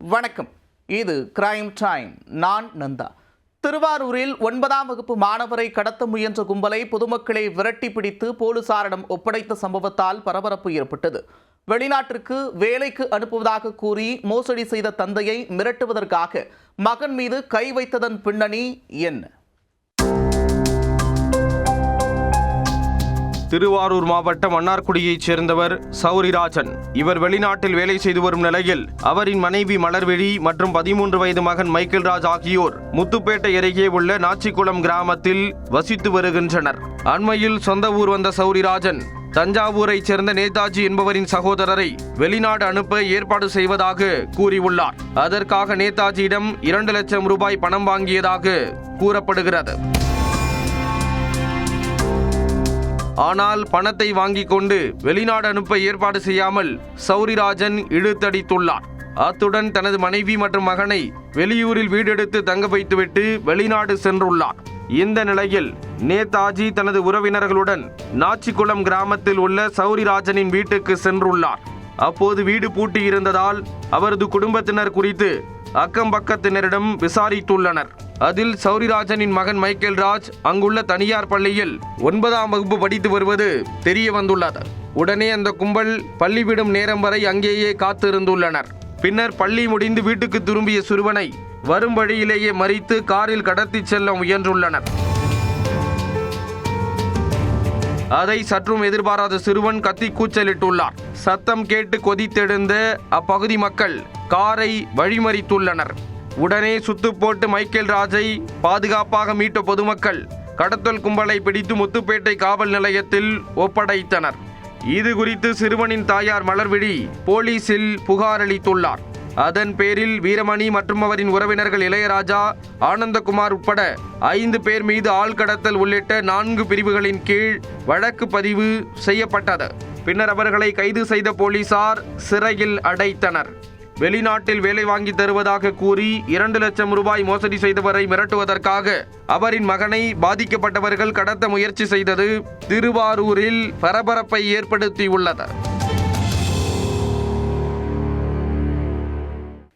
வணக்கம். இது crime time. நான் நந்தா. திருவாரூரில் 9ஆம் வகுப்பு மாணவரை கடத்த முயன்ற கும்பலை பொதுமக்களை விரட்டி பிடித்து போலீசாரிடம் ஒப்படைத்த சம்பவத்தால் பரபரப்பு ஏற்பட்டது. வெளிநாட்டிற்கு வேலைக்கு அனுப்புவதாக கூறி மோசடி செய்த தந்தையை மிரட்டுவதற்காக மகன் மீது கை வைத்ததன் பின்னணி என்ன? திருவாரூர் மாவட்டம் மன்னார்குடியைச் சேர்ந்தவர் சௌரிராஜன். இவர் வெளிநாட்டில் வேலை செய்து வரும் நிலையில் அவரின் மனைவி மலர்விழி மற்றும் 13 வயது மகன் மைக்கேல்ராஜ் ஆகியோர் முத்துப்பேட்டை அருகே உள்ள நாச்சிக்குளம் கிராமத்தில் வசித்து வருகின்றனர். அண்மையில் சொந்த ஊர் வந்த சௌரிராஜன் தஞ்சாவூரைச் சேர்ந்த நேதாஜி என்பவரின் சகோதரரை வெளிநாடு அனுப்ப ஏற்பாடு செய்வதாக கூறியுள்ளார். அதற்காக நேதாஜியிடம் 2 லட்சம் ரூபாய் பணம் வாங்கியதாக கூறப்படுகிறது. ஆனால் பணத்தை வாங்கிக் கொண்டு வெளிநாடு அனுப்ப ஏற்பாடு செய்யாமல் சௌரிராஜன் இழுத்தடித்துள்ளார். அத்துடன் தனது மனைவி மற்றும் மகனை வெளியூரில் வீடெடுத்து தங்க வைத்துவிட்டு வெளிநாடு சென்றுள்ளார். இந்த நிலையில் நேதாஜி தனது உறவினர்களுடன் நாச்சிக்குளம் கிராமத்தில் உள்ள சௌரிராஜனின் வீட்டுக்கு சென்றுள்ளார். அப்போது வீடு பூட்டி இருந்ததால் அவரது குடும்பத்தினர் குறித்து அக்கம் பக்கத்தினரிடம் விசாரித்துள்ளனர். அதில் சௌரிராஜனின் மகன் மைக்கேல்ராஜ் அங்குள்ள தனியார் பள்ளியில் 9ஆம் வகுப்பு படித்து வருவது தெரிய வந்துள்ளது. உடனே அந்த கும்பல் பள்ளி விடும் நேரம் வரை அங்கேயே காத்திருந்துள்ளனர். பின்னர் பள்ளி முடிந்து வீட்டுக்கு திரும்பிய சிறுவனை வரும் வழியிலேயே மறித்து காரில் கடத்திச் செல்ல முயன்றுள்ளனர். அதை சற்றும் எதிர்பாராத சிறுவன் கத்தி கூச்சலிட்டுள்ளார். சத்தம் கேட்டு கொதித்தெழுந்த அப்பகுதி மக்கள் காரை வழிமறித்துள்ளனர். உடனே சுத்து போட்டு மைக்கேல்ராஜை பாதுகாப்பாக மீட்ட பொதுமக்கள் கடத்தல் கும்பலை பிடித்து முத்துப்பேட்டை காவல் நிலையத்தில் ஒப்படைத்தனர். இது குறித்து சிறுவனின் தாயார் மலர்விழி போலீசில் புகார் அளித்துள்ளார். அதன் பேரில் வீரமணி மற்றும் அவரின் உறவினர்கள் இளையராஜா, ஆனந்தகுமார் உட்பட 5 பேர் மீது ஆள்கடத்தல் உள்ளிட்ட 4 பிரிவுகளின் கீழ் வழக்கு பதிவு செய்யப்பட்டது. பின்னர் அவர்களை கைது செய்த போலீசார் சிறையில் அடைத்தனர். வெளிநாட்டில் வேலை வாங்கி தருவதாக கூறி 2 லட்சம் ரூபாய் மோசடி செய்தவரை மிரட்டுவதற்காக அவரின் மகனை பாதிக்கப்பட்டவர்கள் கடத்த முயற்சி செய்தது திருவாரூரில் பரபரப்பை ஏற்படுத்தியுள்ளது.